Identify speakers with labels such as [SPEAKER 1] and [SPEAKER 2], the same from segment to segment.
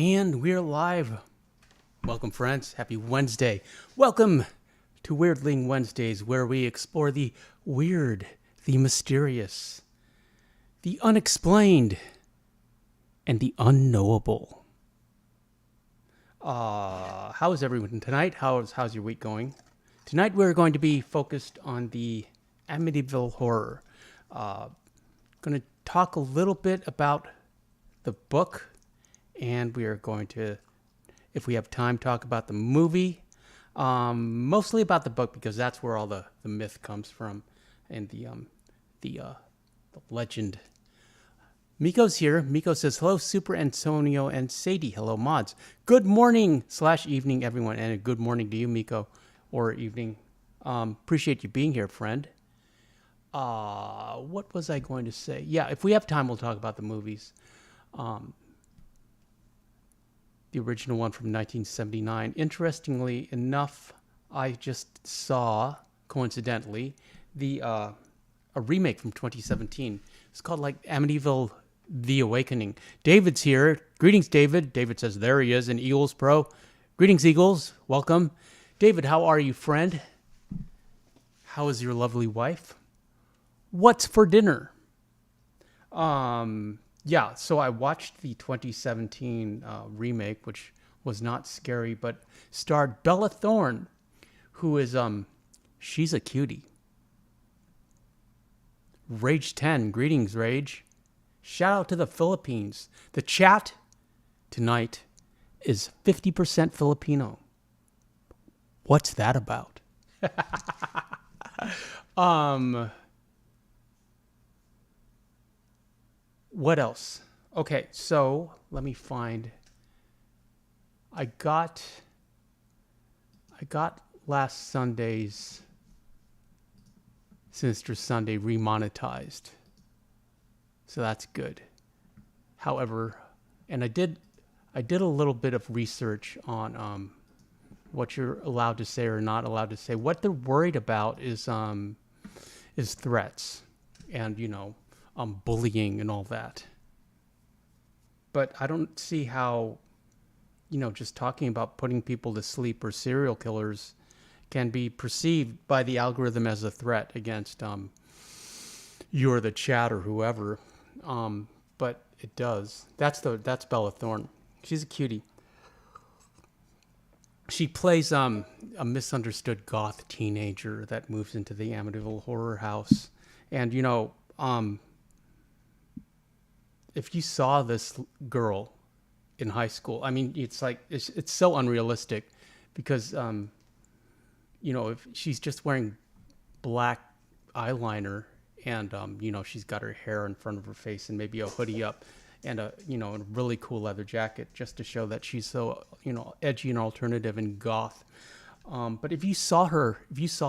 [SPEAKER 1] And we're live. Welcome, friends. Happy Wednesday. Welcome to Weirdling Wednesdays, where we explore the weird, the mysterious, the unexplained, and the unknowable. How is everyone tonight? How's your week going? Tonight we're going to be focused on the Amityville horror. Going to talk a little bit about the book. And we are going to, if we have time, talk about the movie. Mostly about the book because that's where all the myth comes from and the legend. Miko's here. Miko says, hello, Superantonio and Sadie. Hello, mods. Good morning/evening, everyone. And a good morning to you, Miko, or evening. Appreciate you being here, friend. What was I going to say? Yeah, if we have time, we'll talk about the movies. The original one from 1979. Interestingly enough, I just saw, coincidentally, a remake from 2017. It's called like Amityville: The Awakening. David's here. Greetings, David. David says there he is in Eagles Pro. Greetings, Eagles. Welcome. David, how are you, friend? How is your lovely wife? What's for dinner? Yeah, so I watched the 2017 remake, which was not scary, but starred Bella Thorne, who is, she's a cutie. Rage 10, greetings, Rage. Shout out to the Philippines. The chat tonight is 50% Filipino. What's that about? What else? Okay, so let me find. I got last Sunday's Sinister Sunday remonetized. So that's good. However, and I did a little bit of research on what you're allowed to say or not allowed to say. What they're worried about is threats and bullying and all that. But I don't see how, just talking about putting people to sleep or serial killers can be perceived by the algorithm as a threat against you or the chat or whoever. But it does. That's Bella Thorne. She's a cutie. She plays a misunderstood goth teenager that moves into the Amityville horror house. And, if you saw this girl in high school, I mean, it's like, it's so unrealistic because, if she's just wearing black eyeliner and, she's got her hair in front of her face and maybe a hoodie up and a really cool leather jacket just to show that she's so, edgy and alternative and goth. But if you saw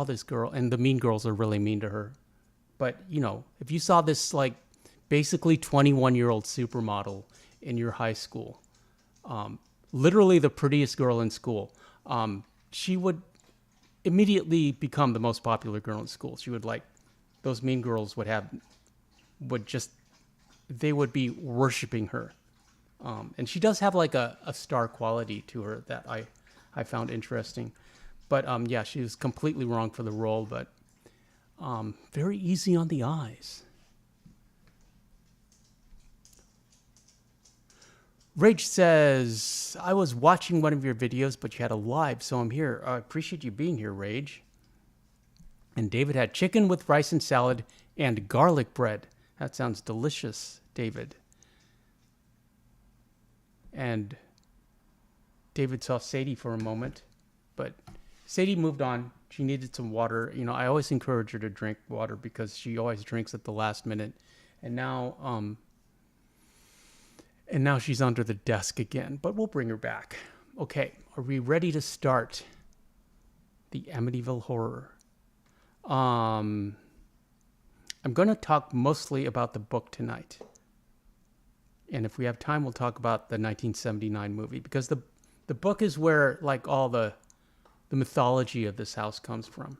[SPEAKER 1] this girl, and the mean girls are really mean to her, but, if you saw this, like, basically 21-year-old supermodel in your high school, literally the prettiest girl in school, she would immediately become the most popular girl in school. She would those mean girls they would be worshiping her. And she does have like a star quality to her that I found interesting. But yeah, she was completely wrong for the role, but very easy on the eyes. Rage says, I was watching one of your videos, but you had a live, so I'm here. I appreciate you being here, Rage. And David had chicken with rice and salad and garlic bread. That sounds delicious, David. And David saw Sadie for a moment, but Sadie moved on. She needed some water. I always encourage her to drink water because she always drinks at the last minute. And now she's under the desk again, but we'll bring her back. Okay, are we ready to start the Amityville horror? I'm going to talk mostly about the book tonight. And if we have time, we'll talk about the 1979 movie because the book is where like all the mythology of this house comes from.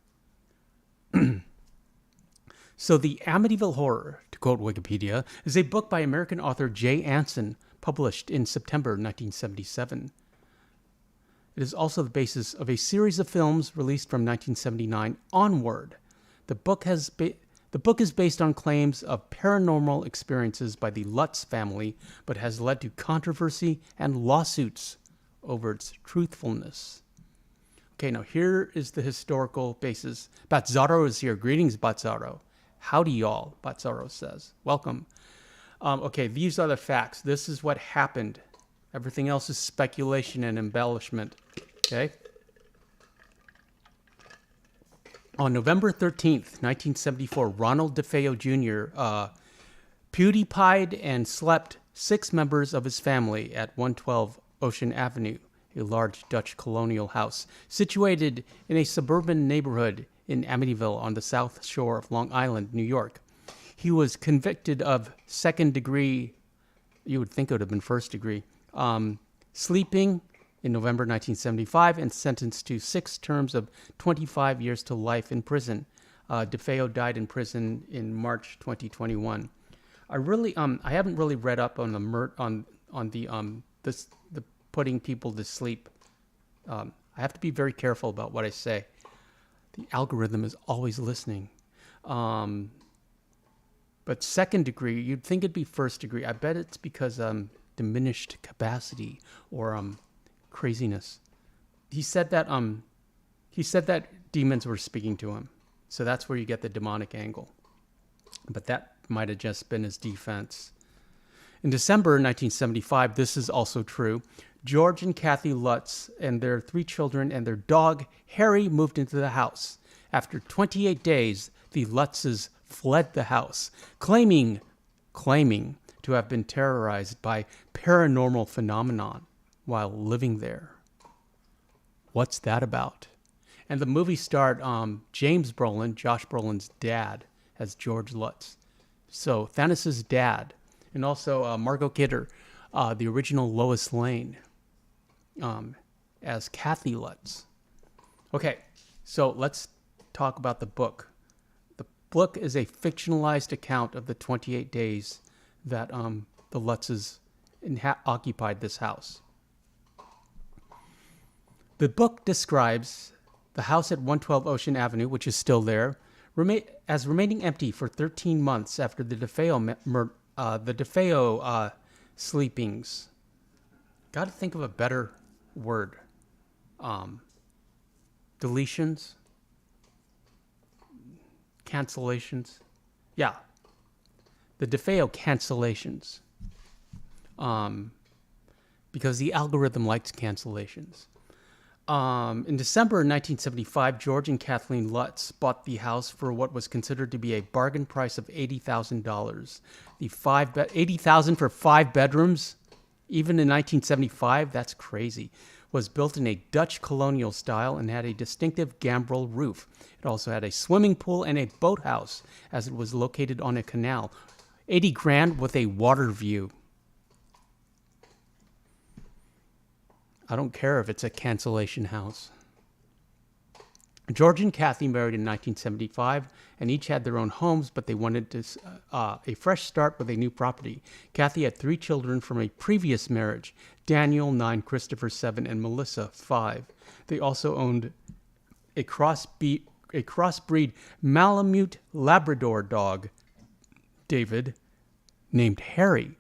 [SPEAKER 1] So the Amityville Horror, to quote Wikipedia, is a book by American author Jay Anson, published in September 1977. It is also the basis of a series of films released from 1979 onward. The book is based on claims of paranormal experiences by the Lutz family, but has led to controversy and lawsuits over its truthfulness. Okay, now here is the historical basis. Batzaro is here. Greetings, Batzaro. Howdy, y'all, Batzaro says. Welcome. Okay, these are the facts. This is what happened. Everything else is speculation and embellishment. Okay? On November 13th, 1974, Ronald DeFeo Jr. PewDiePied and slept 6 members of his family at 112 Ocean Avenue, a large Dutch colonial house situated in a suburban neighborhood in Amityville on the south shore of Long Island, New York. He was convicted of second degree, you would think it would have been first degree, sleeping in November 1975 and sentenced to 6 terms of 25 years to life in prison. DeFeo died in prison in March 2021. I haven't really read up on the putting people to sleep. I have to be very careful about what I say. The algorithm is always listening. But second degree, you'd think it'd be first degree. I bet it's because diminished capacity or craziness. He said that demons were speaking to him. So that's where you get the demonic angle. But that might have just been his defense. In December 1975, this is also true. George and Kathy Lutz and their 3 children and their dog, Harry, moved into the house. After 28 days, the Lutzes fled the house, claiming to have been terrorized by paranormal phenomenon while living there. What's that about? And the movie starred James Brolin, Josh Brolin's dad, as George Lutz. So Thanos' dad, and also Margot Kidder, the original Lois Lane, as Kathy Lutz. Okay, so let's talk about the book. The book is a fictionalized account of the 28 days that the Lutzes occupied this house. The book describes the house at 112 Ocean Avenue, which is still there, as remaining empty for 13 months after the DeFeo sleepings. Got to think of a better word. Deletions, cancellations. Yeah, the DeFeo cancellations. Because the algorithm likes cancellations. In December 1975, George and Kathleen Lutz bought the house for what was considered to be a bargain price of $80,000. $80,000 for 5 bedrooms, even in 1975, that's crazy. Was built in a Dutch colonial style and had a distinctive gambrel roof. It also had a swimming pool and a boathouse, as it was located on a canal. $80,000 with a water view. I don't care if it's a cancellation house. George and Kathy married in 1975 and each had their own homes, but they wanted a fresh start with a new property. Kathy had 3 children from a previous marriage, Daniel, 9, Christopher, 7, and Melissa, 5. They also owned a crossbreed Malamute Labrador dog, David, named Harry.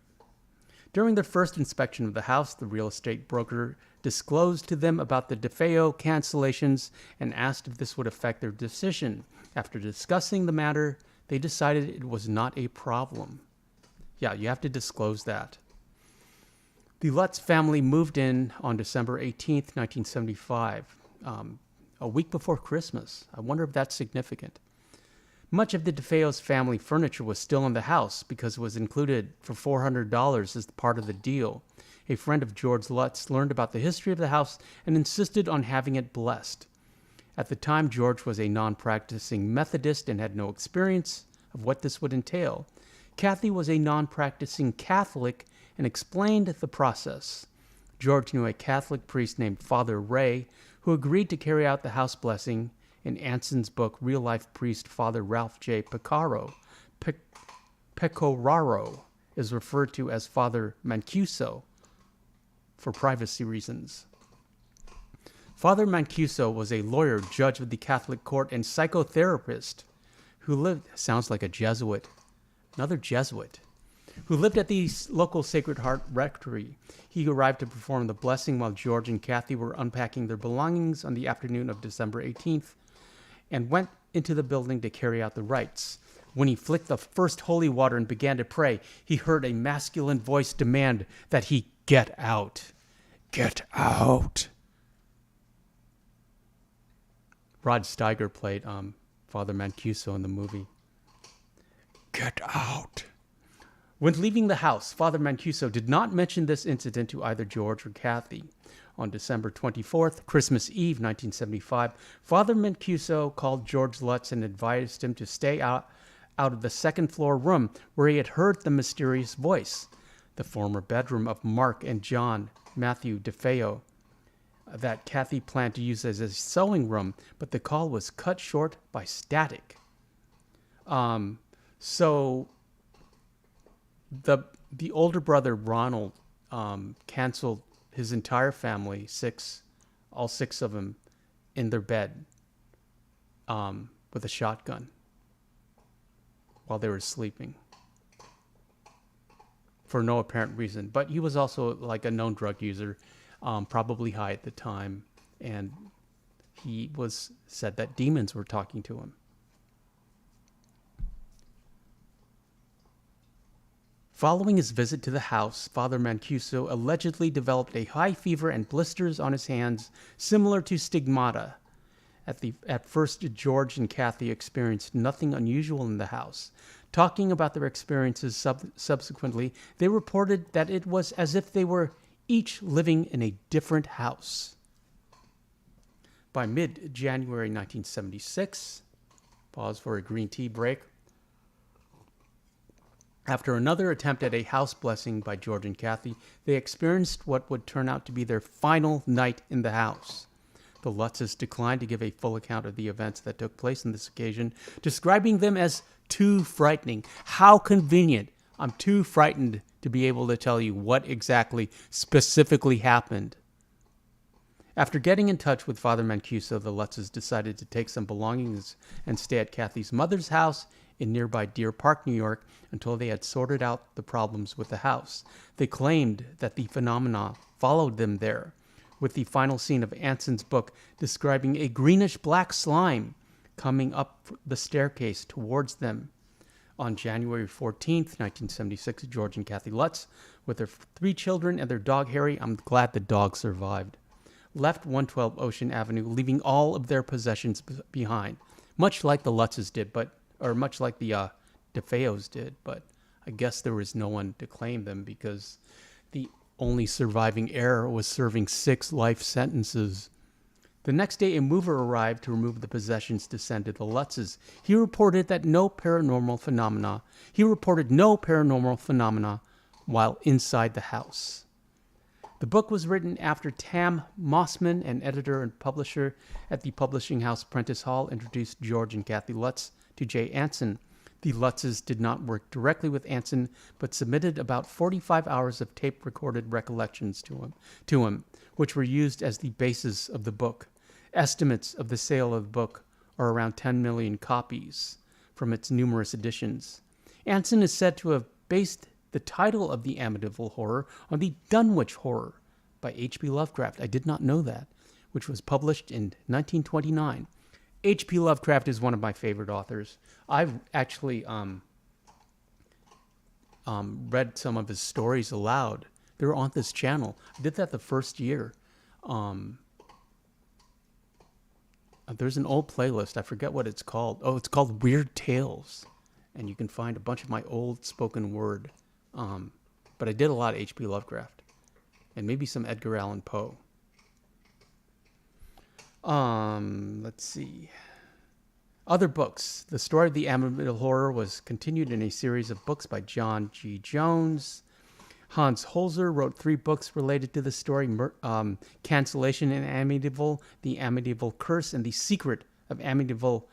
[SPEAKER 1] During their first inspection of the house, the real estate broker disclosed to them about the DeFeo cancellations and asked if this would affect their decision. After discussing the matter, they decided it was not a problem. Yeah, you have to disclose that. The Lutz family moved in on December 18th, 1975, a week before Christmas. I wonder if that's significant. Much of the DeFeo's family furniture was still in the house because it was included for $400 as part of the deal. A friend of George Lutz learned about the history of the house and insisted on having it blessed. At the time, George was a non-practicing Methodist and had no experience of what this would entail. Kathy was a non-practicing Catholic and explained the process. George knew a Catholic priest named Father Ray who agreed to carry out the house blessing in Anson's book, Real Life Priest Father Ralph J. Pecoraro, is referred to as Father Mancuso for privacy reasons. Father Mancuso was a lawyer, judge of the Catholic court, and psychotherapist who lived, sounds like a Jesuit, another Jesuit, who lived at the local Sacred Heart Rectory. He arrived to perform the blessing while George and Kathy were unpacking their belongings on the afternoon of December 18th and went into the building to carry out the rites. When he flicked the first holy water and began to pray, he heard a masculine voice demand that he get out. Get out. Rod Steiger played Father Mancuso in the movie. Get out. When leaving the house, Father Mancuso did not mention this incident to either George or Kathy. On December 24th, Christmas Eve, 1975, Father Mancuso called George Lutz and advised him to stay out of the second-floor room where he had heard the mysterious voice, the former bedroom of Mark and John Matthew DeFeo, that Kathy planned to use as a sewing room, but the call was cut short by static. So the older brother, Ronald, canceled his entire family, all six of them, in their bed with a shotgun while they were sleeping for no apparent reason. But he was also like a known drug user, probably high at the time, and he said that demons were talking to him. Following his visit to the house, Father Mancuso allegedly developed a high fever and blisters on his hands, similar to stigmata. At first, George and Kathy experienced nothing unusual in the house. Talking about their experiences subsequently, they reported that it was as if they were each living in a different house. By mid-January 1976, pause for a green tea break, after another attempt at a house blessing by George and Kathy, they experienced what would turn out to be their final night in the house. The Lutzes declined to give a full account of the events that took place on this occasion, describing them as too frightening. How convenient. I'm too frightened to be able to tell you what exactly specifically happened. After getting in touch with Father Mancuso, the Lutzes decided to take some belongings and stay at Kathy's mother's house in nearby Deer Park, New York, until they had sorted out the problems with the house. They claimed that the phenomena followed them there, with the final scene of Anson's book describing a greenish-black slime coming up the staircase towards them. On January 14th, 1976, George and Kathy Lutz, with their 3 children and their dog Harry, I'm glad the dog survived, left 112 Ocean Avenue, leaving all of their possessions behind, much like the Lutzes did, or much like the DeFeos did, but I guess there was no one to claim them because the only surviving heir was serving 6 life sentences. The next day, a mover arrived to remove the possessions to send to the Lutzes. He reported no paranormal phenomena while inside the house. The book was written after Tam Mossman, an editor and publisher at the publishing house Prentice Hall, introduced George and Kathy Lutz to Jay Anson. The Lutzes did not work directly with Anson, but submitted about 45 hours of tape-recorded recollections to him, which were used as the basis of the book. Estimates of the sale of the book are around 10 million copies from its numerous editions. Anson is said to have based the title of the Amityville Horror on the Dunwich Horror by H.P. Lovecraft. I did not know that, which was published in 1929. H.P. Lovecraft is one of my favorite authors. I've actually read some of his stories aloud. They're on this channel. I did that the first year. There's an old playlist. I forget what it's called. Oh, it's called Weird Tales. And you can find a bunch of my old spoken word. But I did a lot of H.P. Lovecraft. And maybe some Edgar Allan Poe. Let's see. Other books. The story of the Amityville Horror was continued in a series of books by John G. Jones. Hans Holzer wrote 3 books related to the story, Cancellation in Amityville, The Amityville Curse, and The Secret of Amityville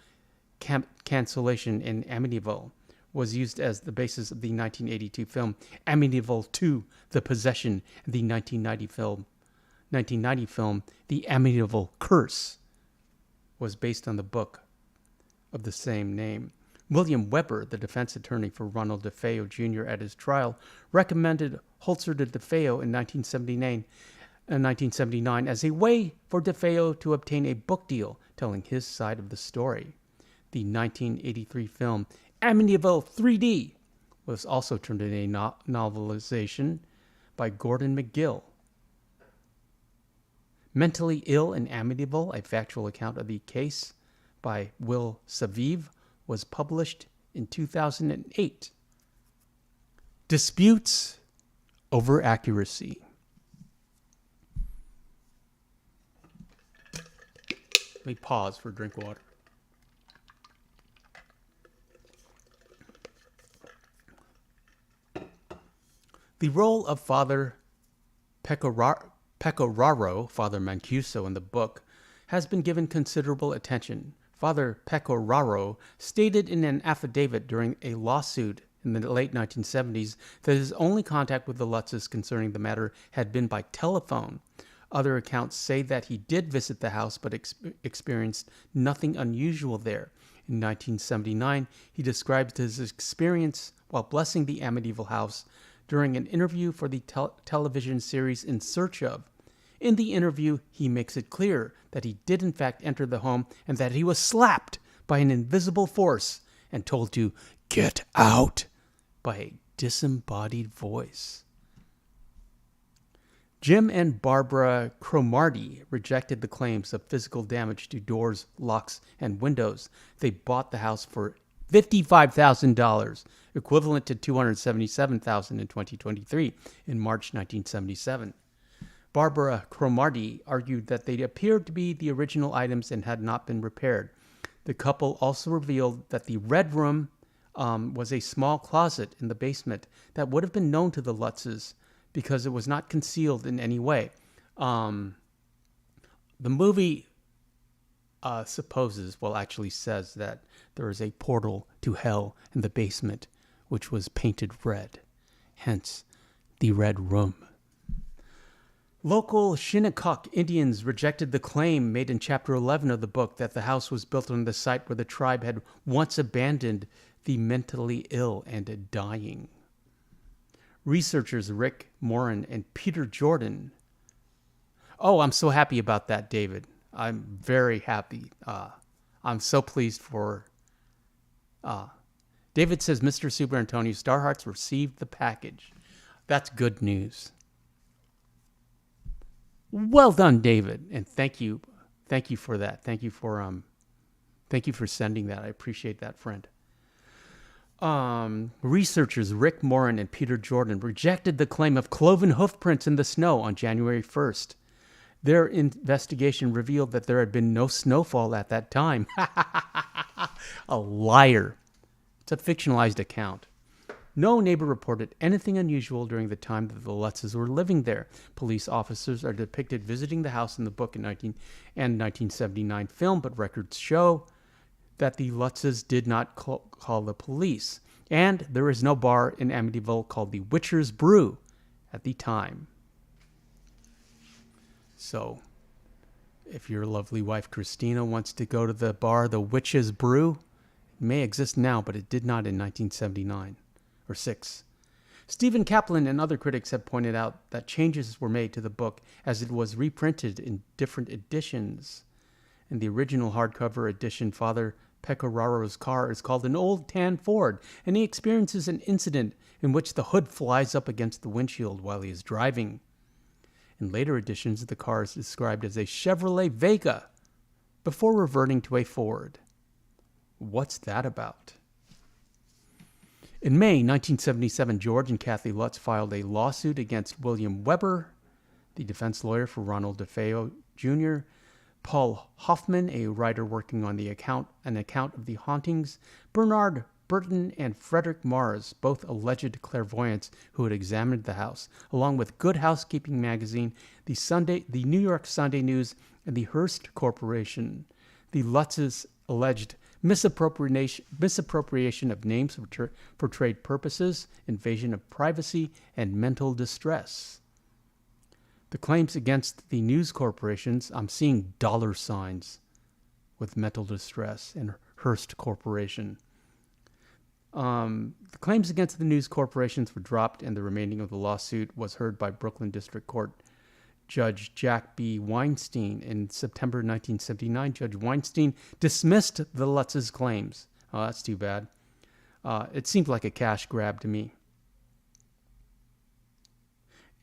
[SPEAKER 1] Cancellation in Amityville. was used as the basis of the 1982 film Amityville 2, The Possession, and the 1990 film The Amityville Curse was based on the book of the same name. William Weber, the defense attorney for Ronald DeFeo Jr. at his trial, recommended Holzer to DeFeo in 1979 as a way for DeFeo to obtain a book deal telling his side of the story. The 1983 film Amityville 3D was also turned into a novelization by Gordon McGill. Mentally Ill in Amityville, a factual account of the case by Will Saviv, was published in 2008. Disputes over accuracy. Let me pause for a drink of water. The role of Father Pecoraro, Father Mancuso, in the book has been given considerable attention. Father Pecoraro stated in an affidavit during a lawsuit in the late 1970s that his only contact with the Lutzes concerning the matter had been by telephone. Other accounts say that he did visit the house but experienced nothing unusual there. In 1979, he described his experience while blessing the Amityville house during an interview for the television series In Search Of. In the interview, he makes it clear that he did in fact enter the home and that he was slapped by an invisible force and told to get out by a disembodied voice. Jim and Barbara Cromartie rejected the claims of physical damage to doors, locks, and windows. They bought the house for $55,000, equivalent to $277,000 in 2023, in March 1977. Barbara Cromartie argued that they appeared to be the original items and had not been repaired. The couple also revealed that the Red Room was a small closet in the basement that would have been known to the Lutzes because it was not concealed in any way. The movie actually says that there is a portal to hell in the basement, which was painted red, hence the Red Room. Local Shinnecock Indians rejected the claim made in Chapter 11 of the book that the house was built on the site where the tribe had once abandoned the mentally ill and dying. Researchers Rick Morin and Peter Jordan. Oh, I'm so happy about that, David. I'm very happy. I'm so pleased for... David says Mr. Superantonio Starhearts received the package. That's good news. Well done, David, and thank you for that. Thank you for sending that. I appreciate that, friend. Researchers Rick Morin and Peter Jordan rejected the claim of cloven hoof prints in the snow on January 1st. Their investigation revealed that there had been no snowfall at that time. A liar. It's a fictionalized account. No neighbor reported anything unusual during the time that the Lutzes were living there. Police officers are depicted visiting the house in the book and 1979 film, but records show that the Lutzes did not call the police. And there is no bar in Amityville called the Witcher's Brew at the time. So, if your lovely wife Christina wants to go to the bar, the Witch's Brew, it may exist now, but it did not in 1979 or 6. Stephen Kaplan and other critics have pointed out that changes were made to the book as it was reprinted in different editions. In the original hardcover edition, Father Pecораro's car is called an old tan Ford, and he experiences an incident in which the hood flies up against the windshield while he is driving. In later editions, the car is described as a Chevrolet Vega, before reverting to a Ford. What's that about? In May 1977, George and Kathy Lutz filed a lawsuit against William Weber, the defense lawyer for Ronald DeFeo Jr., Paul Hoffman, a writer working on an account of the hauntings, Bernard Burton, and Frederick Mars, both alleged clairvoyants who had examined the house, along with Good Housekeeping magazine, the New York Sunday News, and the Hearst Corporation. The Lutzes alleged misappropriation of names for trade purposes, invasion of privacy, and mental distress. The claims against the news corporations, I'm seeing dollar signs with mental distress and Hearst Corporation. The claims against the news corporations were dropped, and the remaining of the lawsuit was heard by Brooklyn District Court Judge Jack B. Weinstein. In September 1979, Judge Weinstein dismissed the Lutz's claims. Oh, that's too bad. It seemed like a cash grab to me.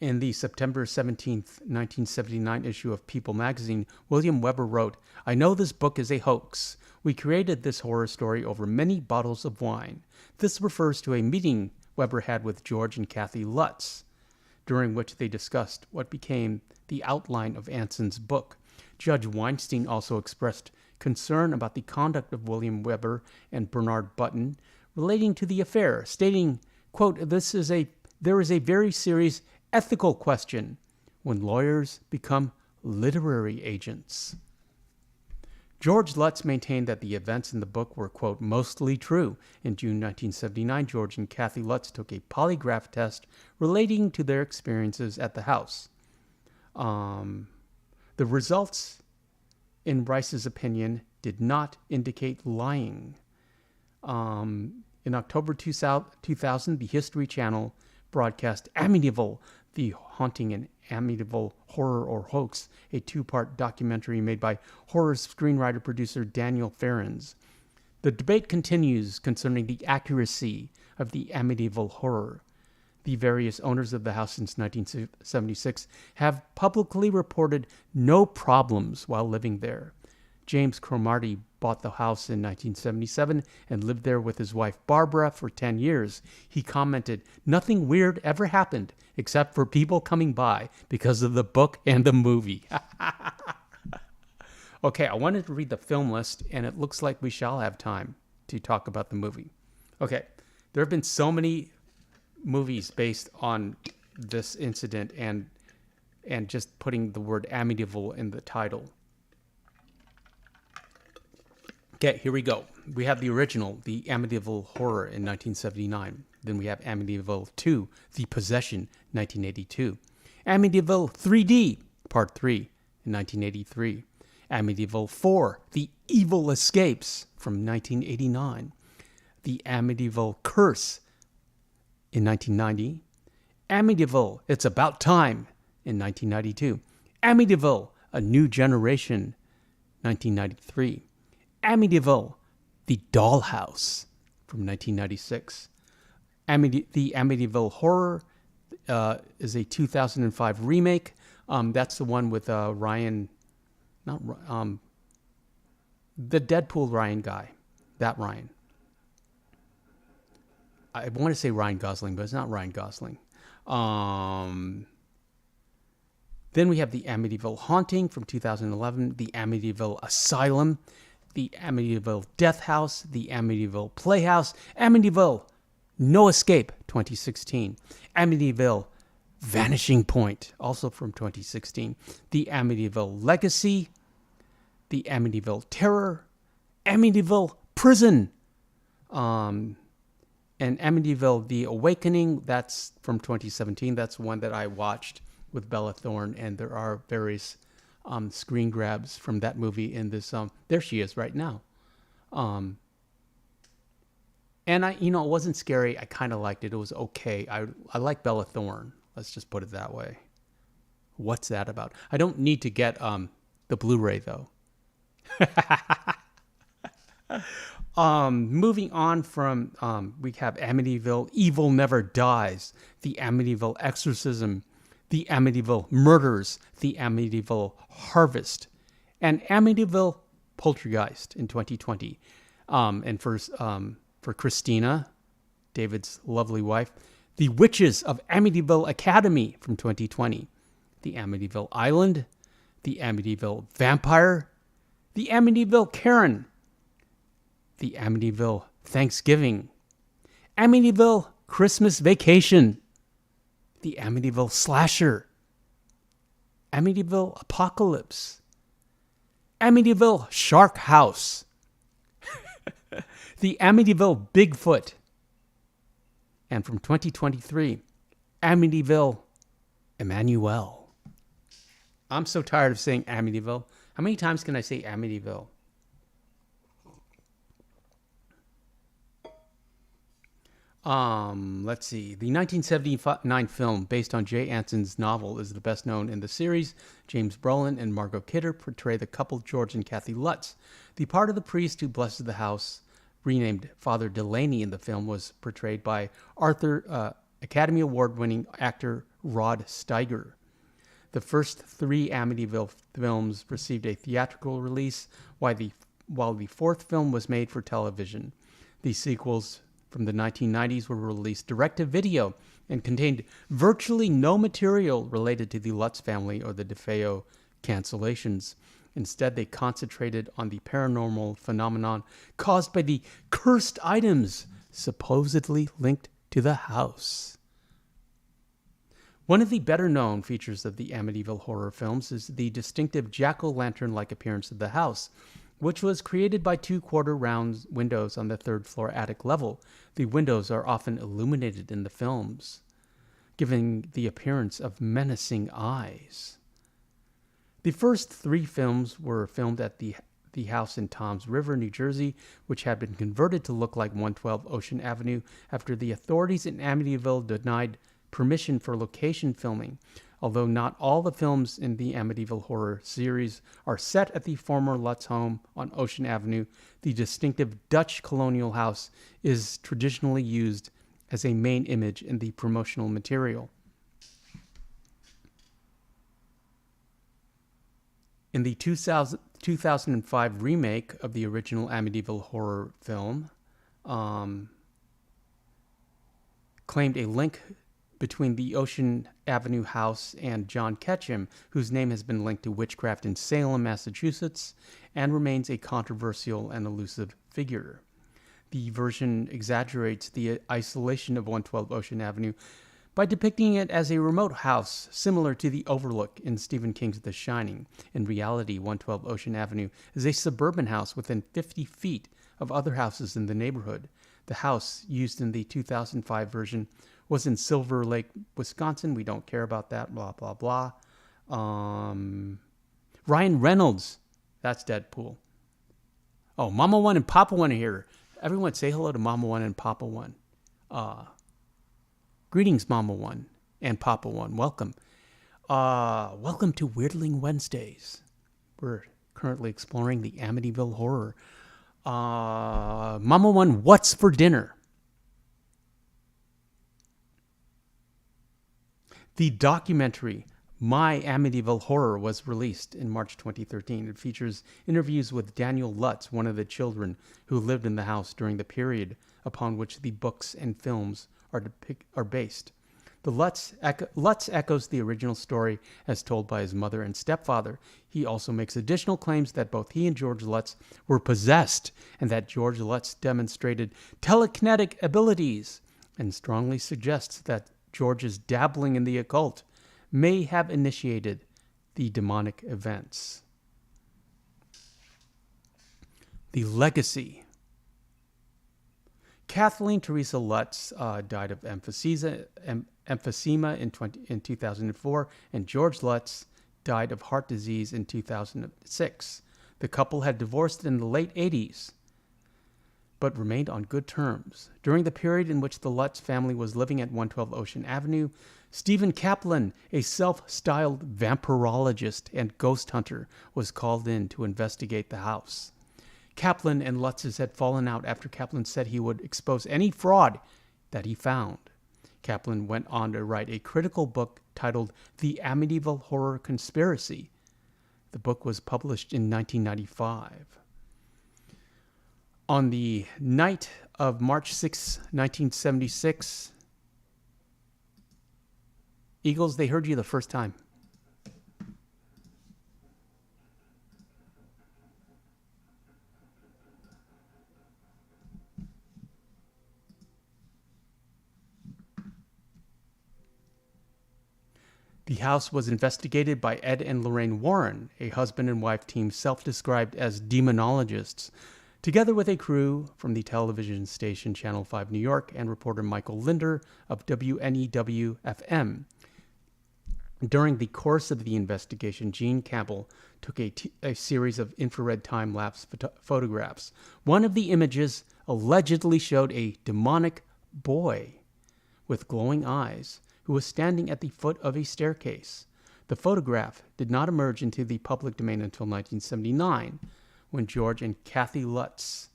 [SPEAKER 1] In the September 17th, 1979 issue of People magazine, William Weber wrote, "I know this book is a hoax. We created this horror story over many bottles of wine." This refers to a meeting Weber had with George and Kathy Lutz, during which they discussed what became the outline of Anson's book. Judge Weinstein also expressed concern about the conduct of William Weber and Bernard Button relating to the affair, stating, quote, there is a very serious ethical question when lawyers become literary agents. George Lutz maintained that the events in the book were, quote, mostly true. In June 1979, George and Kathy Lutz took a polygraph test relating to their experiences at the house. The results, in Rice's opinion, did not indicate lying. In October 2000, the History Channel broadcast Amityville, The Haunting in Amityville, Horror or Hoax, a two-part documentary made by horror screenwriter-producer Daniel Ferrens. The debate continues concerning the accuracy of the Amityville horror. The various owners of the house since 1976 have publicly reported no problems while living there. James Cromartie bought the house in 1977 and lived there with his wife Barbara for 10 years. He commented, "Nothing weird ever happened except for people coming by because of the book and the movie." Okay, I wanted to read the film list, and it looks like we shall have time to talk about the movie. Okay, there have been so many movies based on this incident and just putting the word Amityville in the title. Okay, here we go. We have the original, the Amityville Horror in 1979. Then we have Amityville 2, The Possession, 1982. Amityville 3D, Part 3, in 1983. Amityville 4, The Evil Escapes, from 1989. The Amityville Curse, in 1990. Amityville, It's About Time, in 1992. Amityville, A New Generation, 1993. Amityville, The Dollhouse, from 1996. The Amityville Horror is a 2005 remake. That's the one with Ryan, the Deadpool Ryan guy. That Ryan. I want to say Ryan Gosling, but it's not Ryan Gosling. Then we have the Amityville Haunting from 2011, the Amityville Asylum, the Amityville Death House, the Amityville Playhouse, Amityville No Escape, 2016, Amityville Vanishing Point, also from 2016, the Amityville Legacy, the Amityville Terror, Amityville Prison, and Amityville The Awakening, that's from 2017. That's one that I watched with Bella Thorne, and there are various screen grabs from that movie in this. There she is right now. And it wasn't scary. I kind of liked it. It was okay. I like Bella Thorne. Let's just put it that way. What's that about? I don't need to get the Blu-ray though. Moving on from, we have Amityville Evil Never Dies, the Amityville Exorcism, the Amityville Murders, the Amityville Harvest, and Amityville Poltergeist in 2020. And for Christina, David's lovely wife, The Witches of Amityville Academy from 2020, the Amityville Island, the Amityville Vampire, the Amityville Karen, the Amityville Thanksgiving, Amityville Christmas Vacation, the Amityville Slasher, Amityville Apocalypse, Amityville Shark House, The Amityville Bigfoot. And from 2023, Amityville Emmanuel. I'm so tired of saying Amityville. How many times can I say Amityville? Let's see. The 1979 film based on Jay Anson's novel is the best known in the series. James Brolin and Margot Kidder portray the couple George and Kathy Lutz. The part of the priest who blesses the house, renamed Father Delaney in the film, was portrayed by Academy Award-winning actor Rod Steiger. The first 3 Amityville films received a theatrical release, while the fourth film was made for television. The sequels from the 1990s were released direct-to-video and contained virtually no material related to the Lutz family or the DeFeo cancellations. Instead, they concentrated on the paranormal phenomenon caused by the cursed items supposedly linked to the house. One of the better-known features of the Amityville horror films is the distinctive jack-o'-lantern-like appearance of the house, which was created by 2 quarter-round windows on the 3rd-floor attic level. The windows are often illuminated in the films, giving the appearance of menacing eyes. The first 3 films were filmed at the house in Toms River, New Jersey, which had been converted to look like 112 Ocean Avenue after the authorities in Amityville denied permission for location filming. Although not all the films in the Amityville horror series are set at the former Lutz home on Ocean Avenue, the distinctive Dutch colonial house is traditionally used as a main image in the promotional material. In the 2005 remake of the original Amityville horror film, claimed a link between the Ocean Avenue house and John Ketchum, whose name has been linked to witchcraft in Salem, Massachusetts, and remains a controversial and elusive figure. The version exaggerates the isolation of 112 Ocean Avenue by depicting it as a remote house similar to the Overlook in Stephen King's The Shining. In reality, 112 Ocean Avenue is a suburban house within 50 feet of other houses in the neighborhood. The house used in the 2005 version was in Silver Lake, Wisconsin. We don't care about that, blah, blah, blah. Ryan Reynolds, that's Deadpool. Oh, Mama 1 and Papa 1 are here. Everyone say hello to Mama 1 and Papa 1. Greetings, Mama 1 and Papa 1. Welcome. Welcome to Weirdling Wednesdays. We're currently exploring the Amityville horror. Mama 1, what's for dinner? The documentary My Amityville Horror was released in March 2013. It features interviews with Daniel Lutz, one of the children who lived in the house during the period upon which the books and films are based. The Lutz echoes the original story as told by his mother and stepfather. He also makes additional claims that both he and George Lutz were possessed and that George Lutz demonstrated telekinetic abilities, and strongly suggests that George's dabbling in the occult may have initiated the demonic events. The Legacy. Kathleen Teresa Lutz died of emphysema in 2004, and George Lutz died of heart disease in 2006. The couple had divorced in the late 80s, but remained on good terms. During the period in which the Lutz family was living at 112 Ocean Avenue, Stephen Kaplan, a self-styled vampirologist and ghost hunter, was called in to investigate the house. Kaplan and Lutz's had fallen out after Kaplan said he would expose any fraud that he found. Kaplan went on to write a critical book titled The Amityville Horror Conspiracy. The book was published in 1995. On the night of March 6, 1976, Eagles, they heard you the first time. The house was investigated by Ed and Lorraine Warren, a husband and wife team self-described as demonologists, together with a crew from the television station Channel 5 New York and reporter Michael Linder of WNEW-FM. During the course of the investigation, Gene Campbell took a series of infrared time-lapse photographs. One of the images allegedly showed a demonic boy with glowing eyes who was standing at the foot of a staircase. The photograph did not emerge into the public domain until 1979, when George and Kathy Lutz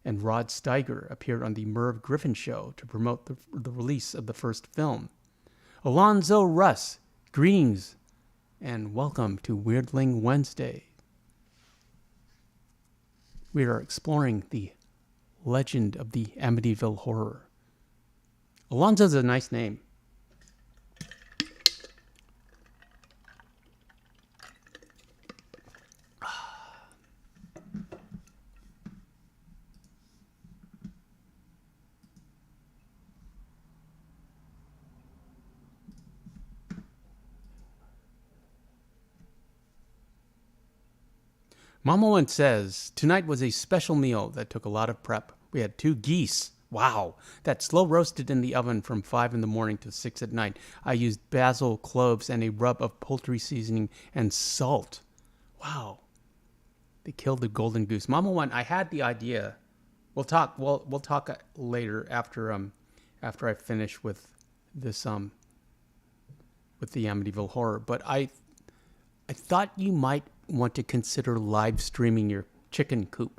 [SPEAKER 1] and Rod Steiger appeared on the Merv Griffin Show to promote the release of the first film. Alonzo Russ, greetings and welcome to Weirdling Wednesday. We are exploring the legend of the Amityville Horror. Alonzo's a nice name. Mama once says, tonight was a special meal that took a lot of prep. We had 2 geese. Wow. That slow roasted in the oven from 5 in the morning to 6 at night. I used basil, cloves, and a rub of poultry seasoning and salt. Wow. They killed the golden goose. Mama one, I had the idea. We'll talk later after I finish with this with the Amityville Horror, but I thought you might want to consider live streaming your chicken coop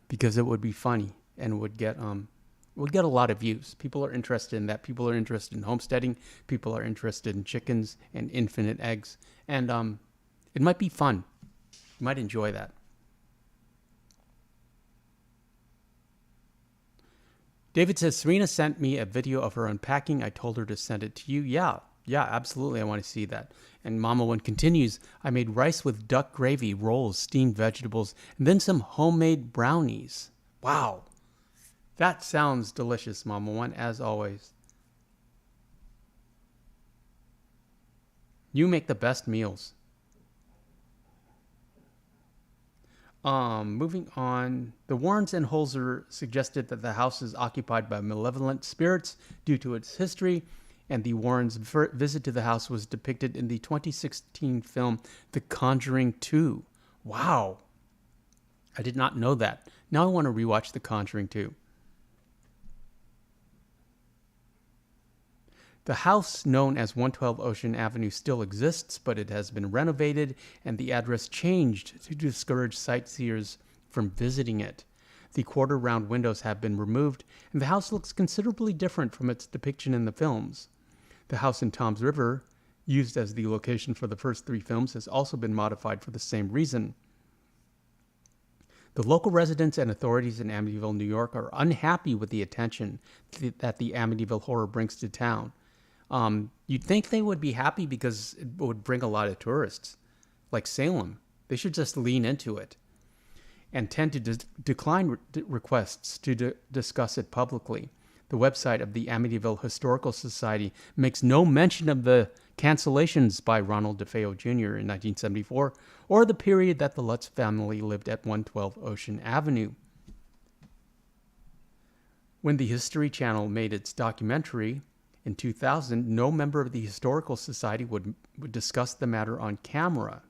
[SPEAKER 1] because it would be funny and would get a lot of views. People are interested in that. People are interested in homesteading. People are interested in chickens and infinite eggs, and it might be fun. You might enjoy that. David says, Serena sent me a video of her unpacking. I told her to send it to you. Yeah, absolutely. I want to see that. And Mama One continues, I made rice with duck gravy, rolls, steamed vegetables, and then some homemade brownies. Wow. That sounds delicious, Mama One, as always. You make the best meals. Moving on, the Warrens and Holzer suggested that the house is occupied by malevolent spirits due to its history, and the Warrens' visit to the house was depicted in the 2016 film The Conjuring 2. Wow. I did not know that. Now I want to rewatch The Conjuring 2. The house known as 112 Ocean Avenue still exists, but it has been renovated and the address changed to discourage sightseers from visiting it. The quarter-round windows have been removed, and the house looks considerably different from its depiction in the films. The house in Toms River, used as the location for the first 3 films, has also been modified for the same reason. The local residents and authorities in Amityville, New York are unhappy with the attention that the Amityville Horror brings to town. You'd think they would be happy because it would bring a lot of tourists, like Salem. They should just lean into it and tend to decline requests to discuss it publicly. The website of the Amityville Historical Society makes no mention of the cancellations by Ronald DeFeo Jr. in 1974 or the period that the Lutz family lived at 112 Ocean Avenue. When the History Channel made its documentary in 2000, no member of the Historical Society would discuss the matter on camera.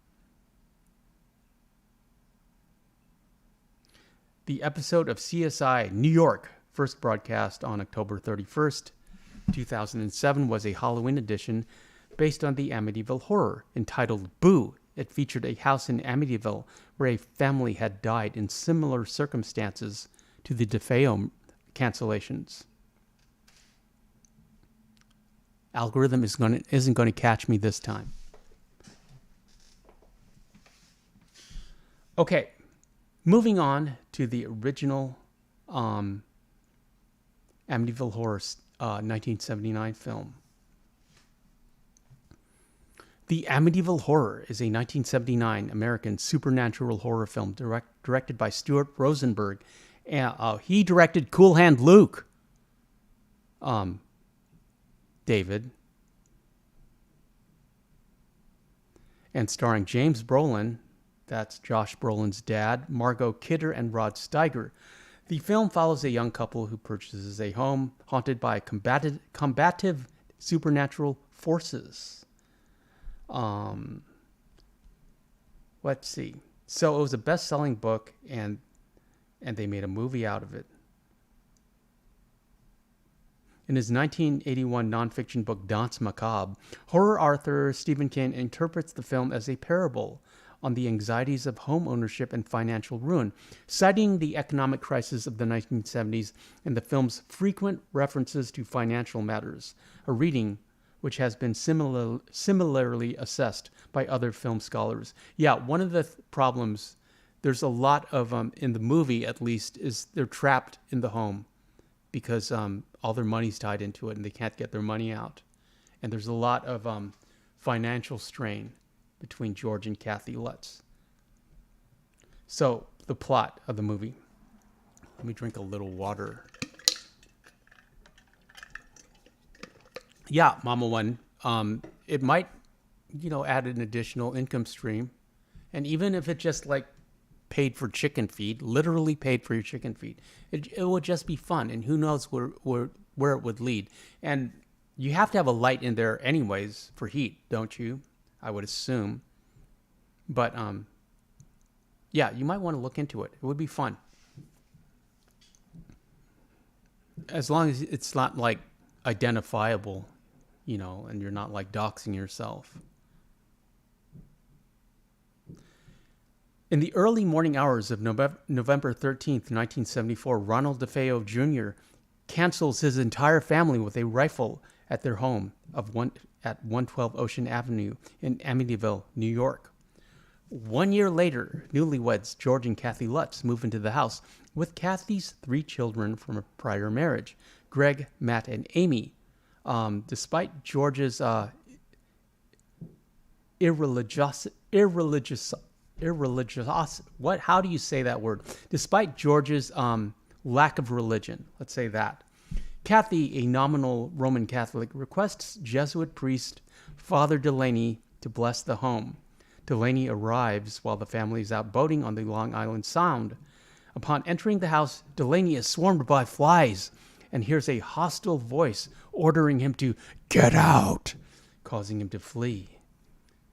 [SPEAKER 1] The episode of CSI New York, first broadcast on October 31st, 2007, was a Halloween edition based on the Amityville Horror, entitled Boo. It featured a house in Amityville where a family had died in similar circumstances to the DeFeo cancellations. Algorithm isn't going to catch me this time. Okay, moving on to the original Amityville Horror 1979 film. The Amityville Horror is a 1979 American supernatural horror film directed by Stuart Rosenberg. He directed Cool Hand Luke. David. And starring James Brolin, That's Josh Brolin's dad, Margot Kidder, and Rod Steiger. The film follows a young couple who purchases a home haunted by combative supernatural forces. Let's see. So it was a best-selling book, and they made a movie out of it. In his 1981 nonfiction book Danse Macabre, horror author Stephen King interprets the film as a parable on the anxieties of home ownership and financial ruin, citing the economic crisis of the 1970s and the film's frequent references to financial matters, a reading which has been similarly assessed by other film scholars. Yeah, one of the problems, there's a lot of, in the movie at least, is they're trapped in the home because all their money's tied into it and they can't get their money out. And there's a lot of financial strain between George and Kathy Lutz. So, the plot of the movie. Let me drink a little water. Yeah, Mama One. It might, add an additional income stream. And even if it just paid for chicken feed, literally paid for your chicken feed, it would just be fun. And who knows where it would lead. And you have to have a light in there anyways for heat, don't you? I would assume. But, yeah, you might want to look into it. It would be fun. As long as it's not, identifiable, and you're not, doxing yourself. In the early morning hours of November 13th, 1974, Ronald DeFeo Jr. cancels his entire family with a rifle at their home at 112 Ocean Avenue in Amityville, New York. 1 year later, newlyweds George and Kathy Lutz move into the house with Kathy's 3 children from a prior marriage, Greg, Matt, and Amy. Despite George's how do you say that word? Despite George's lack of religion, let's say that. Kathy, a nominal Roman Catholic, requests Jesuit priest Father Delaney to bless the home. Delaney arrives while the family is out boating on the Long Island Sound. Upon entering the house, Delaney is swarmed by flies and hears a hostile voice ordering him to get out, causing him to flee.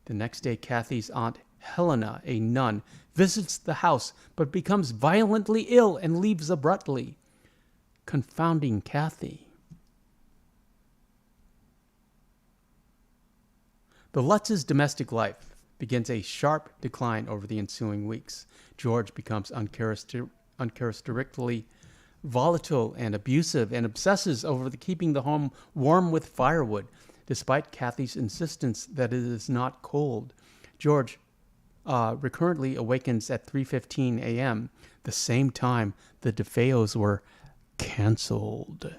[SPEAKER 1] The next day, Kathy's aunt Helena, a nun, visits the house but becomes violently ill and leaves abruptly, confounding Kathy. The Lutz's domestic life begins a sharp decline over the ensuing weeks. George becomes uncharacteristically volatile and abusive and obsesses over keeping the home warm with firewood, despite Kathy's insistence that it is not cold. George recurrently awakens at 3:15 a.m., the same time the DeFeos were canceled.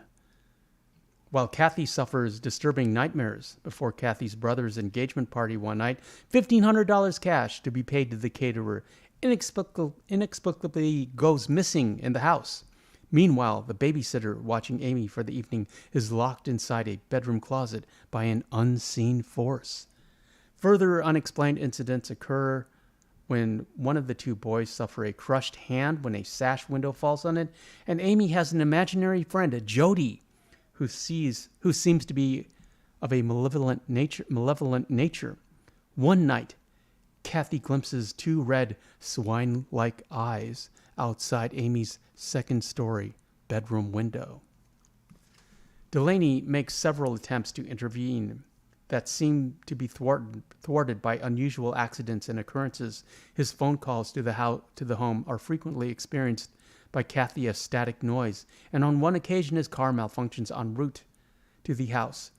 [SPEAKER 1] While Kathy suffers disturbing nightmares before Kathy's brother's engagement party one night, $1,500 cash to be paid to the caterer inexplicably goes missing in the house. Meanwhile, the babysitter watching Amy for the evening is locked inside a bedroom closet by an unseen force. Further unexplained incidents occur when one of the 2 boys suffer a crushed hand when a sash window falls on it, and Amy has an imaginary friend, Jody, who seems to be of a malevolent nature. One night, Kathy glimpses 2 red, swine-like eyes outside Amy's second-story bedroom window. Delaney makes several attempts to intervene that seem to be thwarted by unusual accidents and occurrences. His phone calls to the home are frequently experienced by Kathy as static noise, and on one occasion his car malfunctions en route to the house,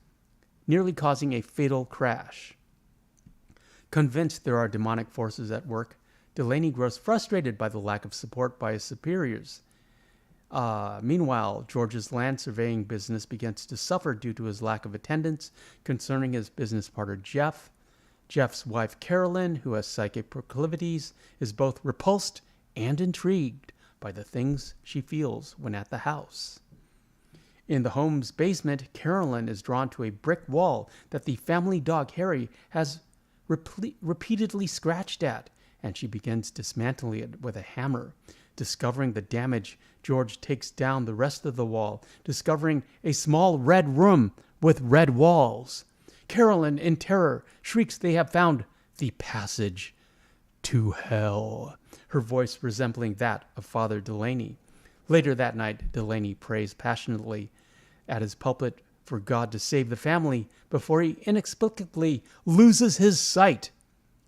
[SPEAKER 1] nearly causing a fatal crash. Convinced there are demonic forces at work, Delaney grows frustrated by the lack of support by his superiors. Meanwhile, George's land surveying business begins to suffer due to his lack of attendance concerning his business partner Jeff. Jeff's wife Carolyn, who has psychic proclivities, is both repulsed and intrigued by the things she feels when at the house. In the home's basement, Carolyn is drawn to a brick wall that the family dog Harry has repeatedly scratched at, and she begins dismantling it with a hammer. Discovering the damage, George takes down the rest of the wall, discovering a small red room with red walls. Carolyn, in terror, shrieks they have found the passage to hell, her voice resembling that of Father Delaney. Later that night, Delaney prays passionately at his pulpit for God to save the family before he inexplicably loses his sight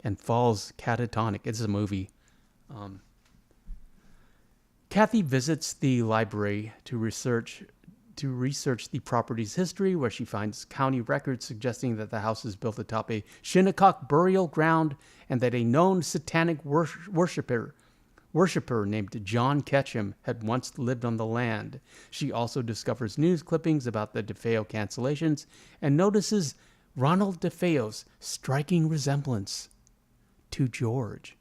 [SPEAKER 1] and falls catatonic. It's a movie. Kathy visits the library to research the property's history, where she finds county records suggesting that the house is built atop a Shinnecock burial ground and that a known satanic worshiper named John Ketchum had once lived on the land. She also discovers news clippings about the DeFeo cancellations and notices Ronald DeFeo's striking resemblance to George.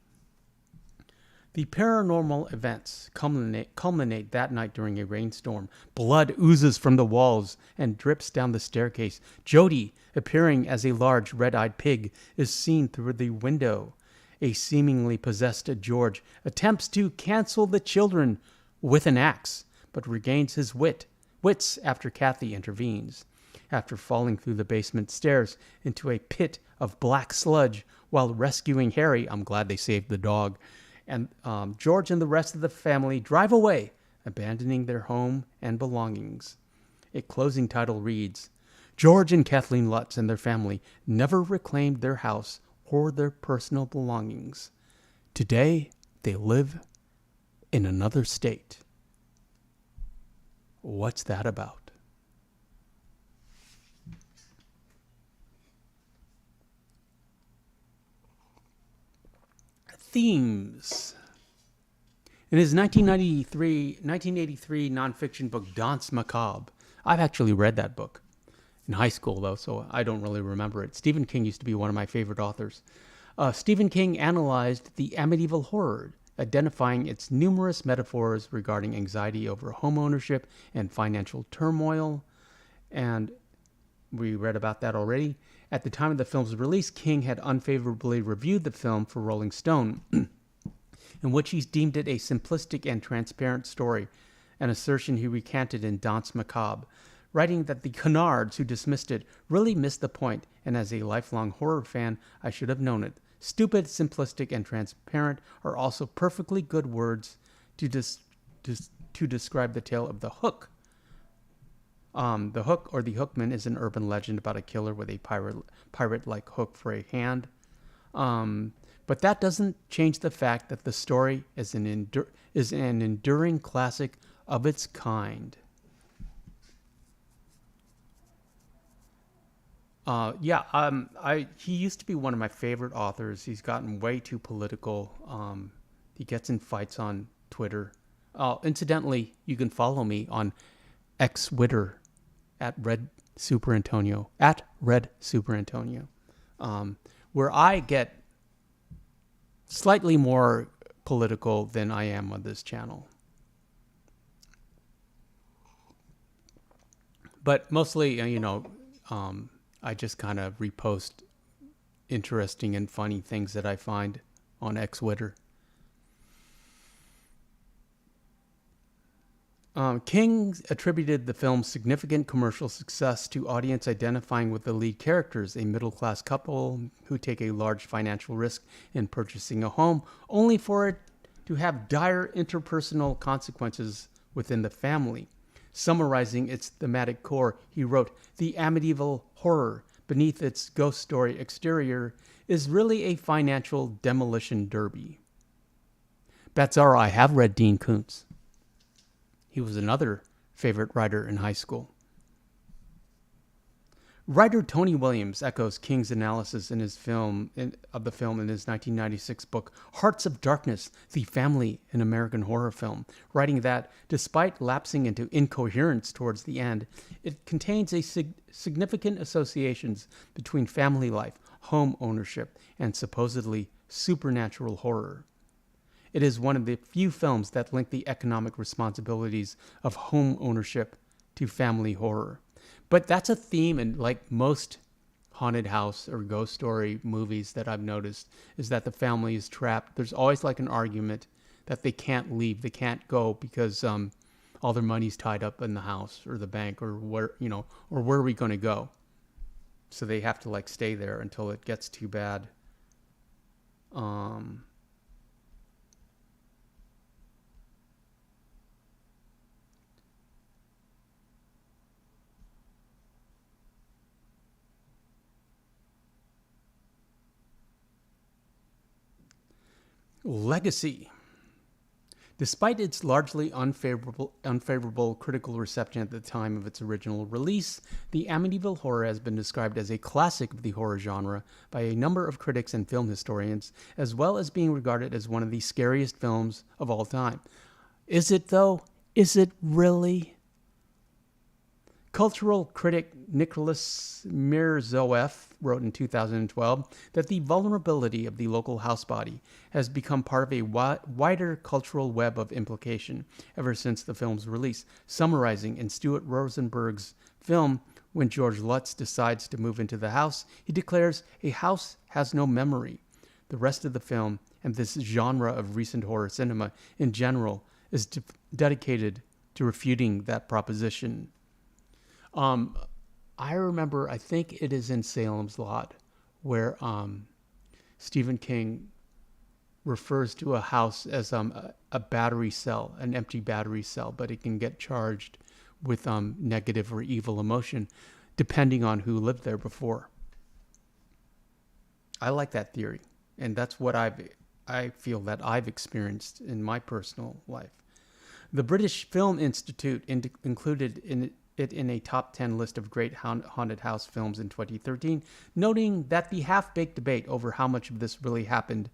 [SPEAKER 1] The paranormal events culminate that night during a rainstorm. Blood oozes from the walls and drips down the staircase. Jody, appearing as a large red-eyed pig, is seen through the window. A seemingly possessed George attempts to cancel the children with an axe, but regains his wits after Kathy intervenes. After falling through the basement stairs into a pit of black sludge while rescuing Harry, I'm glad they saved the dog, and George and the rest of the family drive away, abandoning their home and belongings. A closing title reads, George and Kathleen Lutz and their family never reclaimed their house or their personal belongings. Today, they live in another state. What's that about? Themes. In his 1983 nonfiction book, Danse Macabre, I've actually read that book in high school, though, so I don't really remember it. Stephen King used to be one of my favorite authors. Stephen King analyzed the Amityville horror, identifying its numerous metaphors regarding anxiety over home ownership and financial turmoil, and we read about that already. At the time of the film's release, King had unfavorably reviewed the film for Rolling Stone, in which he deemed it a simplistic and transparent story, an assertion he recanted in Danse Macabre, writing that the canards who dismissed it really missed the point, and as a lifelong horror fan, I should have known it. Stupid, simplistic, and transparent are also perfectly good words to describe the tale of The Hook. The Hook, or the Hookman, is an urban legend about a killer with a pirate-like hook for a hand. But that doesn't change the fact that the story is an enduring classic of its kind. He used to be one of my favorite authors. He's gotten way too political. He gets in fights on Twitter. Incidentally, you can follow me on Xwitter at Red Superantonio, where I get slightly more political than I am on this channel. But mostly, I just kind of repost interesting and funny things that I find on Xwitter. King attributed the film's significant commercial success to audience identifying with the lead characters, a middle-class couple who take a large financial risk in purchasing a home, only for it to have dire interpersonal consequences within the family. Summarizing its thematic core, he wrote, "The Amityville horror, beneath its ghost story exterior, is really a financial demolition derby." Bets are I have read Dean Koontz. He was another favorite writer in high school. Writer Tony Williams echoes King's analysis of the film in his 1996 book, Hearts of Darkness, The Family in American Horror Film, writing that, despite lapsing into incoherence towards the end, it contains significant associations between family life, home ownership, and supposedly supernatural horror. It is one of the few films that link the economic responsibilities of home ownership to family horror. But that's a theme in like most haunted house or ghost story movies that I've noticed is that the family is trapped. There's always like an argument that they can't leave, they can't go because all their money's tied up in the house or the bank or where, or where are we going to go? So they have to like stay there until it gets too bad. Um, Legacy. Despite its largely unfavorable critical reception at the time of its original release, the Amityville Horror has been described as a classic of the horror genre by a number of critics and film historians, as well as being regarded as one of the scariest films of all time. Is it, though? Is it really? Cultural critic Nicholas Mirzoeff wrote in 2012 that the vulnerability of the local house body has become part of a wider cultural web of implication ever since the film's release. Summarizing in Stuart Rosenberg's film, when George Lutz decides to move into the house, he declares, "A house has no memory." The rest of the film, and this genre of recent horror cinema in general, is dedicated to refuting that proposition. I remember, I think it is in Salem's Lot, where Stephen King refers to a house as a battery cell, an empty battery cell, but it can get charged with negative or evil emotion, depending on who lived there before. I like that theory, and that's what I feel that I've experienced in my personal life. The British Film Institute included it in a top 10 list of great haunted house films in 2013, noting that the half-baked debate over how much of this really happened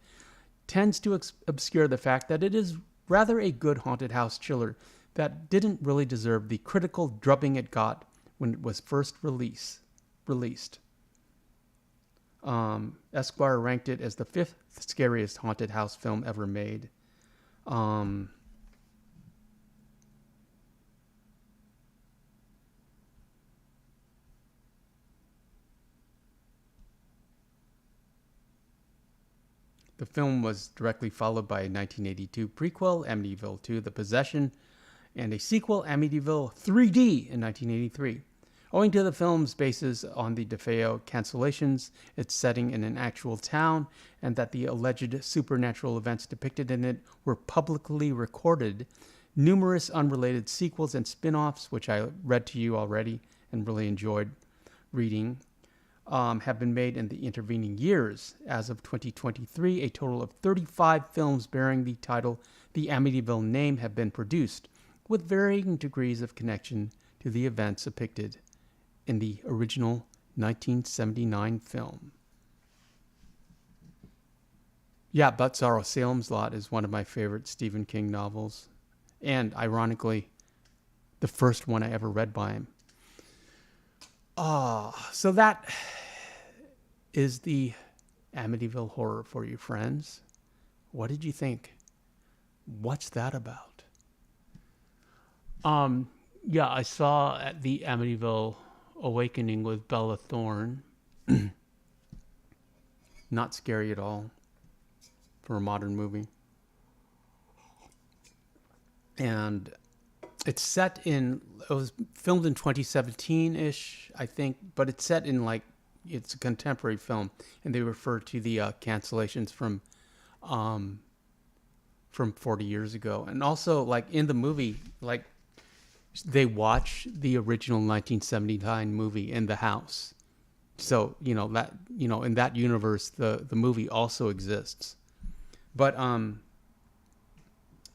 [SPEAKER 1] tends to obscure the fact that it is rather a good haunted house chiller that didn't really deserve the critical drubbing it got when it was first released. Esquire ranked it as the 5th scariest haunted house film ever made. The film was directly followed by a 1982 prequel, Amityville 2: The Possession, and a sequel, Amityville 3D, in 1983. Owing to the film's basis on the DeFeo cancellations, its setting in an actual town, and that the alleged supernatural events depicted in it were publicly recorded, numerous unrelated sequels and spin-offs, which I read to you already and really enjoyed reading, have been made in the intervening years. As of 2023, a total of 35 films bearing the title The Amityville Name have been produced, with varying degrees of connection to the events depicted in the original 1979 film. Yeah, But Sorrow, Salem's Lot is one of my favorite Stephen King novels, and ironically, the first one I ever read by him. So that is the Amityville Horror for you, friends. What did you think? What's that about? Yeah, I saw at the Amityville Awakening with Bella Thorne. Not scary at all for a modern movie. And it was filmed in 2017-ish, I think, but it's set in it's a contemporary film, and they refer to the cancellations from 40 years ago. And also, in the movie, they watch the original 1979 movie in the house. So, in that universe, the movie also exists. But,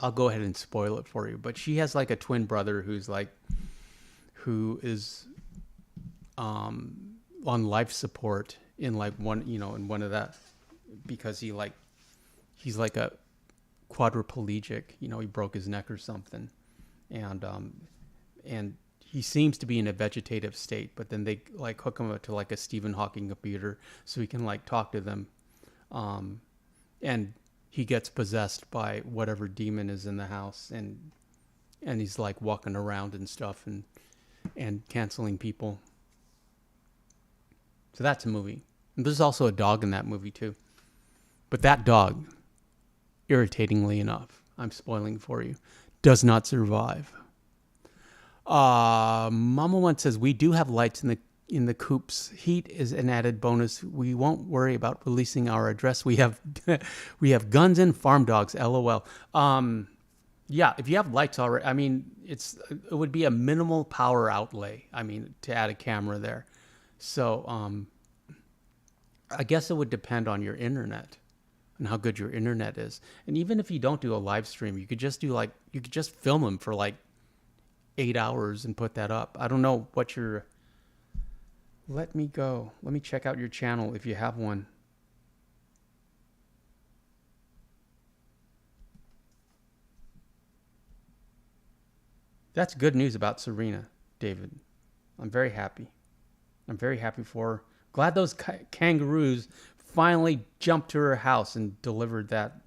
[SPEAKER 1] I'll go ahead and spoil it for you. But she has a twin brother who is on life support in one of that, because he's a quadriplegic. He broke his neck or something, and he seems to be in a vegetative state. But then they hook him up to a Stephen Hawking computer so he can talk to them, and he gets possessed by whatever demon is in the house, and he's walking around and stuff and canceling people. So that's a movie. And there's also a dog in that movie too. But that dog, irritatingly enough, I'm spoiling for you, does not survive. Mama One says we do have lights in the coops. Heat is an added bonus. We won't worry about releasing our address. We have we have guns and farm dogs. LOL. Yeah, if you have lights already, I mean, it would be a minimal power outlay. I mean, to add a camera there. So I guess it would depend on your internet and how good your internet is. And even if you don't do a live stream, you could just film them for like 8 hours and put that up. I don't know what your. Let me check out your channel if you have one. That's good news about Serena, David. I'm very happy. I'm very happy for her. Glad those kangaroos finally jumped to her house and delivered that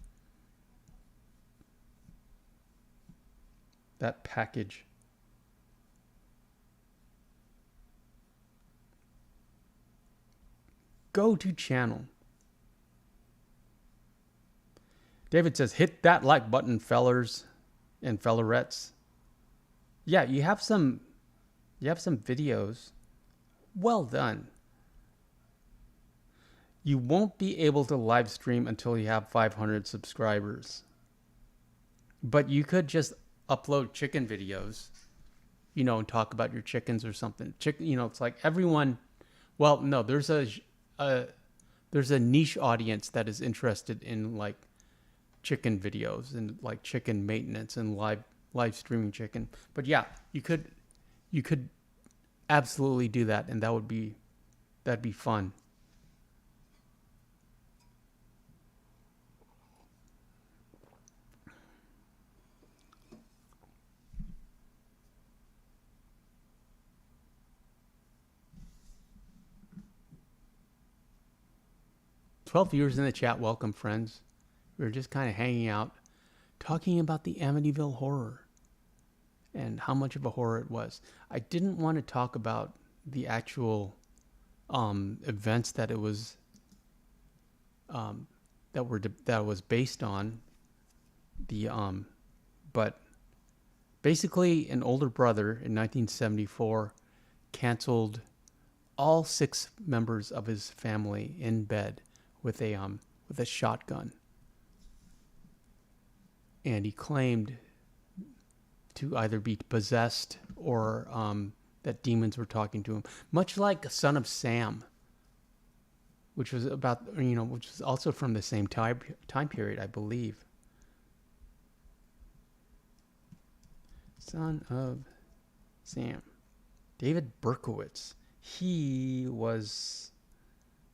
[SPEAKER 1] package. Go to channel. David says, hit that like button, fellers and fellerettes. Yeah, you have some videos. Well done. You won't be able to live stream until you have 500 subscribers. But you could just upload chicken videos, and talk about your chickens or something. It's like everyone, well, no, there's a niche audience that is interested in like chicken videos and like chicken maintenance and live streaming chicken. But yeah, you could absolutely do that, and that'd be fun. $12 viewers in the chat. Welcome, friends. We were just kind of hanging out, talking about the Amityville horror and how much of a horror it was. I didn't want to talk about the actual events that it was that was based on. But basically, an older brother in 1974 canceled all 6 members of his family in bed with a shotgun, and he claimed to either be possessed or that demons were talking to him, much like Son of Sam, which was which was also from the same time period, I believe. Son of Sam, David Berkowitz. He was.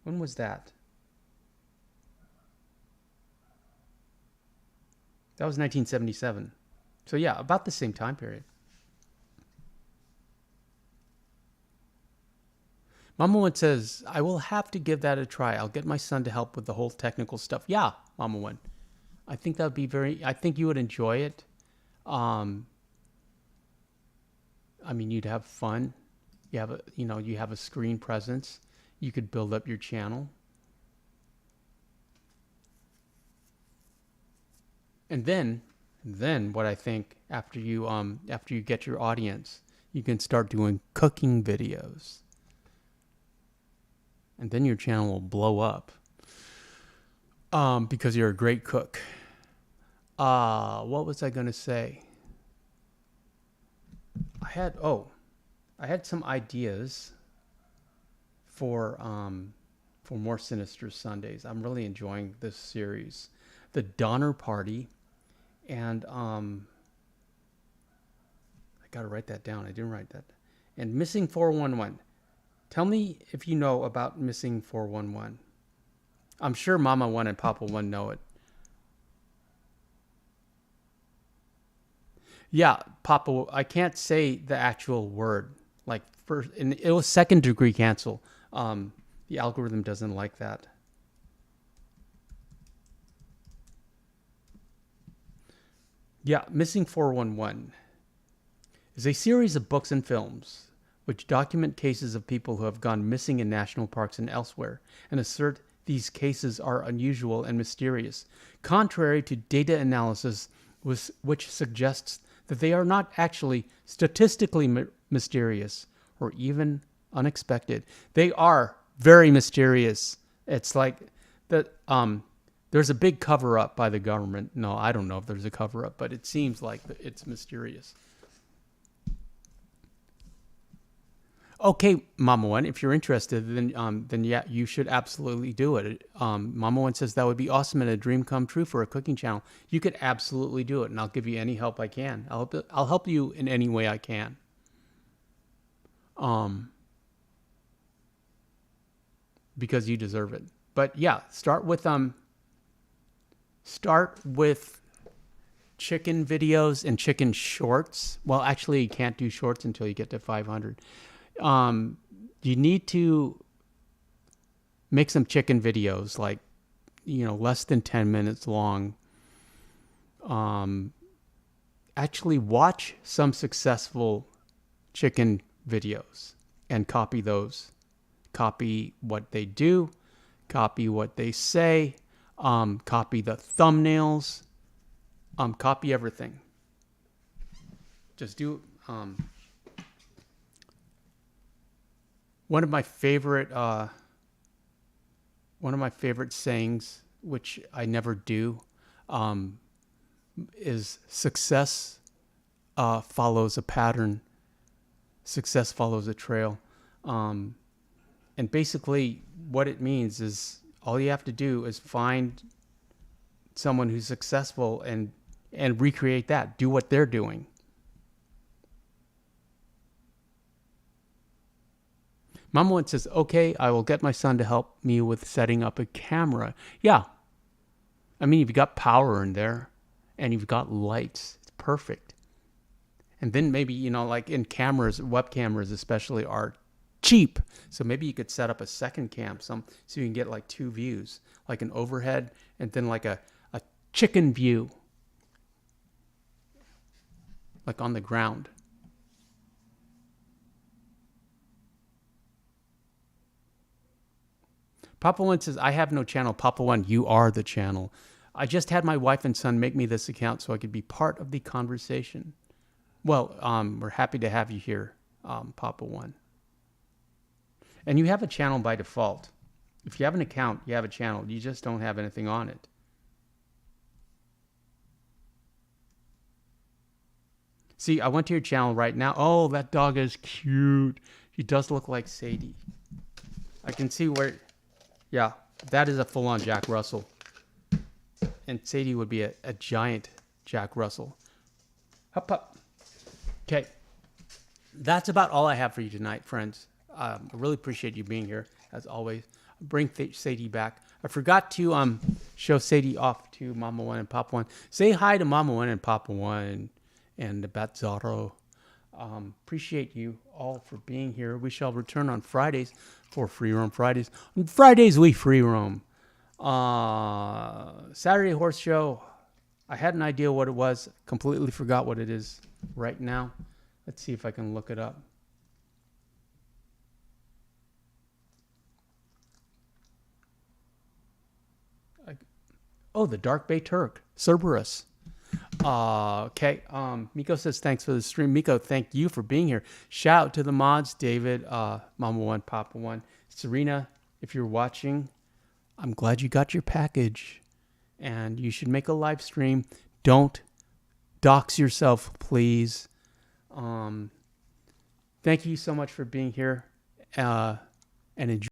[SPEAKER 1] When was that? That was 1977. So yeah, about the same time period. Mama One says, I will have to give that a try. I'll get my son to help with the whole technical stuff. Yeah, Mama One. I think that would be I think you would enjoy it. I mean, you'd have fun. You have a screen presence. You could build up your channel. And then what I think, after you get your audience, you can start doing cooking videos. And then your channel will blow up. Because you're a great cook. What was I gonna say? I had some ideas for more Sinister Sundays. I'm really enjoying this series. The Donner Party, and I gotta write that down. I didn't write that. And Missing 411. Tell me if you know about Missing 411. I'm sure Mama One and Papa One know it. Yeah, Papa, I can't say the actual word. Like first, and it was second degree cancel. The algorithm doesn't like that. Yeah, Missing 411 is a series of books and films which document cases of people who have gone missing in national parks and elsewhere, and assert these cases are unusual and mysterious, contrary to data analysis which suggests that they are not actually statistically mysterious or even unexpected. They are very mysterious. It's like that. There's a big cover-up by the government. No, I don't know if there's a cover-up, but it seems like it's mysterious. Okay, Mama One, if you're interested, then yeah, you should absolutely do it. Mama One says that would be awesome and a dream come true for a cooking channel. You could absolutely do it, and I'll give you any help I can. I'll help you in any way I can. Because you deserve it. But yeah, start with chicken videos and chicken shorts. Well, actually, you can't do shorts until you get to 500. You need to make some chicken videos, like, less than 10 minutes long. Actually watch some successful chicken videos and copy those. Copy what they do, copy what they say, copy the thumbnails, copy everything. Just do. One of my favorite sayings, which I never do, is success follows a pattern. Success follows a trail. And basically what it means is all you have to do is find someone who's successful and recreate that. Do what they're doing. Mama One says, okay, I will get my son to help me with setting up a camera. Yeah. I mean, you've got power in there and you've got lights. It's perfect. And then maybe, like in cameras, web cameras especially are cheap. So maybe you could set up a second cam so you can get like two views, like an overhead and then like a chicken view, like on the ground. Papa One says, I have no channel. Papa One, you are the channel. I just had my wife and son make me this account so I could be part of the conversation. Well, we're happy to have you here, Papa One. And you have a channel by default. If you have an account, you have a channel. You just don't have anything on it. See, I went to your channel right now. Oh, that dog is cute. She does look like Sadie. I can see where... Yeah, that is a full-on Jack Russell. And Sadie would be a giant Jack Russell. Hup, hup. Okay. That's about all I have for you tonight, friends. I really appreciate you being here, as always. Bring Sadie back. I forgot to show Sadie off to Mama One and Papa One. Say hi to Mama One and Papa One and the Batzaro. Appreciate you all for being here. We shall return on Fridays for Free Roam Fridays. On Fridays, we free roam. Saturday Horse Show. I had an idea what it was. Completely forgot what it is right now. Let's see if I can look it up. The Dark Bay Turk. Cerberus. Okay. Miko says, thanks for the stream. Miko, thank you for being here. Shout out to the mods, David, Mama One, Papa One. Serena, if you're watching, I'm glad you got your package. And you should make a live stream. Don't dox yourself, please. Thank you so much for being here. And enjoy.